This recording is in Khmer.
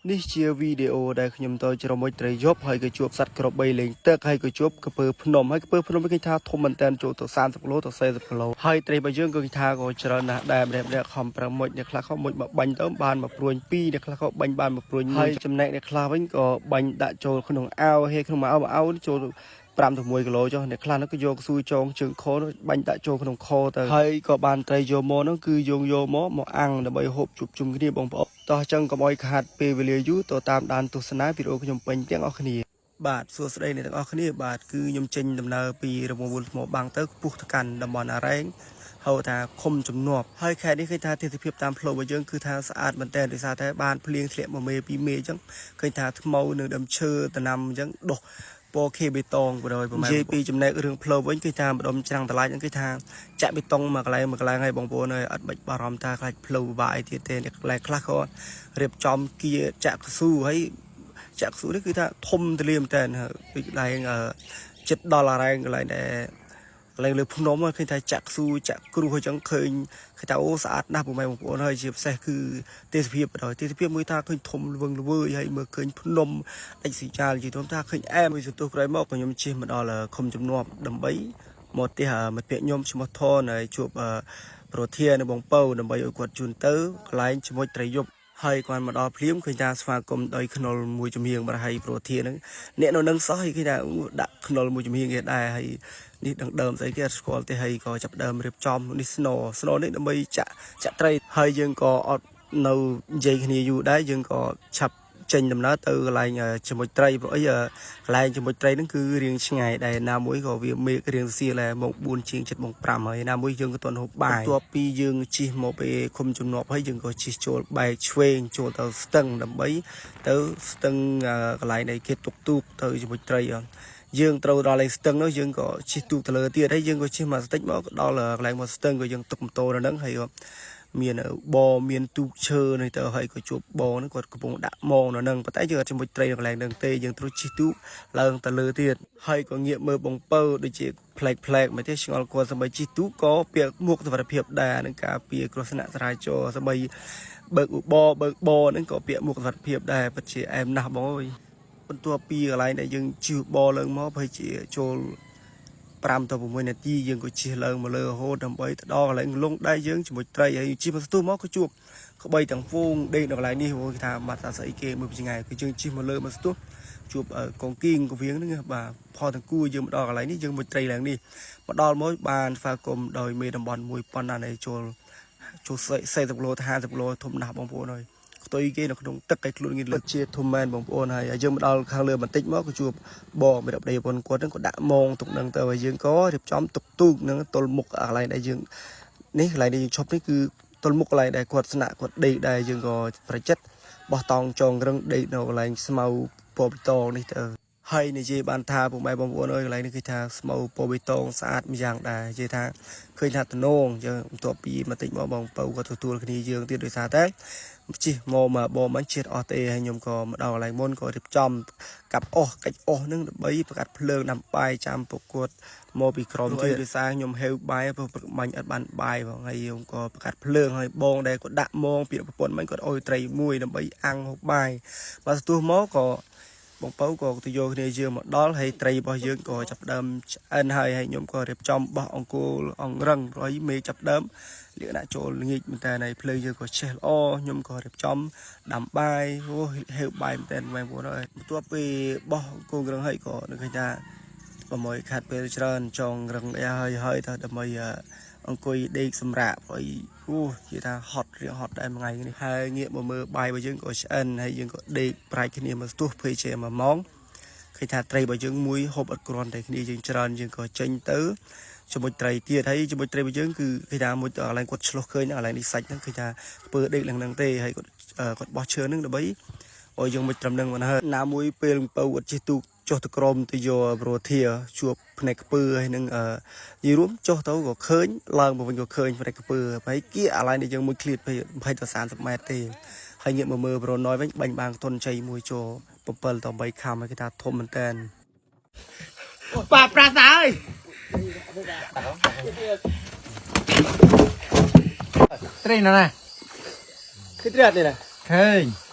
នេះជាវីដេអូដែលខ្ញុំទៅច្រមុជត្រីយប់ហើយក៏ជួបសត្វក្របីលេងទឹកហើយក៏ជួបក្រពើភ្នំហើយក្រពើភ្នំគេថាធំមែនតើចូលទៅ30គីឡូទៅ40គីឡូហើយត្រីរបស់យើងក៏គេថាក៏ច្រើនណាស់ដែរម្នាក់ខំប្រមុជអ្នកខ្លះខំមុជមកបាញ់ទៅបានមកព្រួញ2អ្នកខ្លះក៏បាញ់បានមកព្រួញហើយចំណែកអ្នកខ្លះវិញក៏បាញ់ដាក់ចូលក្នុងអាវហើយក្នុងអាវចូល5ទៅ1គីឡូចុះអ្នកខ្លះនោះក៏យកស៊ូចងជើងខបាញ់ដាក់ចូលក្នុងខទៅហើយក៏បានត្រីយកមកនោះគឺយកមកអាំងដើម្បីហូបជួបជុំគ្នាបងប្អូនតោះអញ្ចឹងកុំឲ្យខាតពេលវេលាយូរទៅតាមដានទស្សនាវីដេអូខ្ញុំពេញទាំងអស់គ្នាបាទសួស្តីអ្នកទាំងអស់គ្នាបាទគឺខ្ញុំចេញដំណើរពីរង្វង់ថ្មបាំងទៅខ្ពស់ទៅកាន់តំបន់អារ៉ែងហៅថាឃុំជំនាប់ហើយខេត្តនេះឃើញថាទេសភាពតាមផ្លូវរបស់យើងគឺថាស្អាតមែនតើដោយសារតែបានភ្លៀងធ្លាក់មួយមេពីរមេអញ្ចឹងឃើញថាថ្មនៅដើមឈើតំណាំអញ្ចឹងដុះពណ៌ខេបេតុងបដ ாய் ប្រហែលនិយាយពីចំណែករឿងផ្លូវវិញគឺថាម្ដុំច្រាំងតឡាចហ្នឹងគឺថាចាក់បេតុងមកកន្លែងឲ្យបងប្អូនអើយអត់បាច់បារម្ភថាខ្លាចផ្លូវបាក់អីទៀតទេអ្នកកន្លែងខ្លះក៏រៀបចំគៀចាក់កស៊ូហើយចាក់កស៊ូនេះគឺថាធំទលាមែនតើពីកន្លែងចិត្តដល់អារ៉ែងកន្លែងដែលលើភ្នំឃើញថាចាក់ស៊ូចាក់គ្រូអញ្ចឹងឃើញថាអូស្អាតណាស់ពុកម៉ែបងប្អូនហើយជាពិសេសគឺទេសភាពបដ ாய் ទេសភាពមួយថាឃើញធំល្វឹងល្វើយហើយមើលឃើញភ្នំដាច់ស៊ីចាលនិយាយទៅថាឃើញអែមមួយសន្ទុះក្រោយមកក៏ខ្ញុំជិះមកដល់ឃុំជំនាប់ដើម្បីមកផ្ទះមិត្តភក្តិខ្ញុំឈ្មោះថនហើយជួបប្រធាននៅបងពៅដើម្បីឲ្យគាត់ជូនទៅកន្លែងជាមួយត្រីយប់ហើយគាត់មកដល់ភ្លាមឃើញថាស្វាគមន៍ដោយខ្នុលមួយចំហៀងបរិហ័យប្រធានហ្នឹងអ្នកនៅនឹងសោះហើយឃើញថាដាក់ខ្នុលមួយចំហៀងគេដែរហើយនេះដឹងដើមស្អីគេអត់ស្គាល់ទេហើយក៏ចាប់ដើមរៀបចំនេះស្នូនេះដើម្បីចាក់ត្រីហើយយើងក៏អត់នៅនិយាយគ្នាយូរដែរយើងក៏ឆាប់ចេញដំណើរទៅកន្លែងជាមួយត្រីព្រោះអីកន្លែងជាមួយត្រីហ្នឹងគឺរៀងឆ្ងាយដែរណាមួយក៏វាមេឃរៀងសៀលដែរម៉ោង4ជាង7ម៉ោង5ហើយណាមួយយើងក៏ទាន់ហូបបាយបន្ទាប់ពីយើងជិះមកពេលឃុំជំនាប់ហើយយើងក៏ជិះចូលបែកឆ្វេងចូលទៅស្ទឹងដើម្បីទៅស្ទឹងកន្លែងដែលគេទុកទូកទៅជាមួយត្រីយើងត្រូវដល់ឯស្ទឹងនោះយើងក៏ជិះទូកទៅលើទៀតហើយយើងក៏ជិះមកបន្តិចមកដល់កន្លែងមកស្ទឹងក៏យើងទុកម៉ូតូនៅហ្នឹងហើយមានមានទូកឈើនេះទៅហើយក៏ជួបហ្នឹងគាត់កំពុងដាក់មងនៅហ្នឹងប៉ុន្តែយើងអត់ជាមួយត្រីនៅកន្លែងហ្នឹងទេយើងត្រូវជិះទូកឡើងទៅលើទៀតហើយក៏ងាកមើលបងពៅដូចជាប្លែកមកទេឆ្ងល់គាត់សម្បីជិះទូកក៏ពាក់មួកសុវត្ថិភាពដែរនឹងការពារគ្រោះថ្នាក់ចរាចរណ៍សម្បីបើកបរហ្នឹងក៏ពាក់មួកសុវត្ថិភាពដែរពិតជាអែមណាស់បងអើយបន្ទាប់ពីកន្លែងដែលយើងជិះបរឡើងមកប្រហែលជាចូល5ទៅ6នាទីយើងក៏ជិះឡើងមកលើរហូតដើម្បីទៅដល់កន្លែងលងដៃយើងជាមួយត្រីហើយជិះមកស្ទុះមកក៏ជួបក្បីទាំងហ្វូងដេកនៅកន្លែងនេះគេថាបាត់ថាស្អីគេមើលពីឆ្ងាយគឺយើងជិះមកលើមកស្ទុះជួបកងគៀងកវៀងហ្នឹងបាទផលទាំងគួរយើងមកដល់កន្លែងនេះយើងមួយត្រីឡើងនេះមកដល់មកបានស្វាគមន៍ដោយមេតំបន់មួយប៉ុណ្ណានៃចូល40គីឡូទៅ50គីឡូធំណាស់បងប្អូនហើយផ្ទុយគេនៅក្នុងទឹកឯខ្លួនគេលើកជាធំមែនបងប្អូនហើយយើងមកដល់ខាងលើបន្តិចមកក៏ជួបបងមេរាប់ដីប្រពន្ធគាត់ហ្នឹងក៏ដាក់មងទុកហ្នឹងទៅហើយយើងក៏រៀបចំទុកទូកហ្នឹងទល់មុខកន្លែងដែលយើងនេះកន្លែងដែលយើងឈប់នេះគឺទល់មុខកន្លែងដែលគាត់ស្នាក់គាត់ដេកដែរយើងក៏ប្រចិត្តបោះតង់ចងរឹងដេកនៅកន្លែងស្មៅពណ៌បេតុងនេះទៅហើយនិយាយបានថាពុកម៉ែបងប្អូនអើយកន្លែងនេះគឺថាស្មៅពណ៌បេតុងស្អាតម្យ៉ាងដែរនិយាយថាឃើញថាតំណងយើងបន្ទាប់ពីបន្តិចមកបងពៅក៏ទទួលគ្នាយើងទៀតដោយសារតែជិះមកបងមិនជាតិអស់ទេហើយខ្ញុំក៏មកដល់កន្លែងមុនក៏រៀបចំកាច់អស់ហ្នឹងដើម្បីប្រកាសភ្លើងដាំបាយចាំប្រកួតមកពីក្រមទៀតដោយសារខ្ញុំហេវបាយព្រោះបាញ់អត់បានបាយបងហើយខ្ញុំក៏ប្រកាសភ្លើងហើយបងដែលគាត់ដាក់មងពីប្រពន្ធមិញគាត់អុយត្រីមួយដើម្បីអាំងហូបបាយបើស្ទុះមកក៏បងពៅក៏ទៅយកគ្នាយើងមកដល់ហើយត្រីរបស់យើងក៏ចាប់ដើមឆ្អិនហើយខ្ញុំក៏រៀបចំបោះអង្គុលអង្រឹងព្រោះមេចាប់ដើមលក្ខណៈចូលល្ងាចមែនតើហើយភ្លើងយើងក៏ឆេះល្អខ្ញុំក៏រៀបចំដាំបាយហេវបាយមែនតើបងប្អូនអើយបន្ទាប់ពីបោះអង្គុលរឹងហើយក៏នឹកឃើញថាប្រមួយខាត់ពេលច្រើនចងរឹងអីហើយទៅដើម្បីអង្គុយដេកសម្រាកព្រោះនិយាយថាហត់ដែរមួយថ្ងៃនេះហើយងាកមកមើលបាយរបស់យើងក៏ឆ្អិនហើយយើងក៏ដេកប្រាច់គ្នាមកស្ទុះភ័យជា1ម៉ោងឃើញថាត្រីរបស់យើងមួយហូបអត់គ្រាន់តែគ្នាយើងច្រើនយើងក៏ចេញទៅជាមួយត្រីទៀតហើយជាមួយត្រីរបស់យើងគឺគេថាមួយកន្លែងគាត់ឆ្លោះឃើញកន្លែងនេះសាច់ហ្នឹងគឺថាពើដេកឡើងហ្នឹងទេហើយគាត់បោះឈើហ្នឹងដើម្បីឲ្យយើងមិនត្រឹមហ្នឹងមិនហើយណាមួយពេលពៅអត់ជិះទូកចុះទៅក្រមទៅយកប្រធាជួបផ្នែកខ្ពើហើយនឹងនិយាយរួមចុះទៅក៏ឃើញឡើងមកវិញក៏ឃើញផ្នែកខ្ពើហើយគៀកអាឡៃនេះយើងមួយឃ្លៀត20ទៅ30ម៉ែត្រទេហើយងាកមកមើលប្រណយវិញបាញ់បាងធនជ័យមួយចូល7ទៅ8ខាំគេថាធំមែនតើបាទប្រាសាអើយត្រីណ៎ណាគឺត្រីអត់ទេណាឃើញ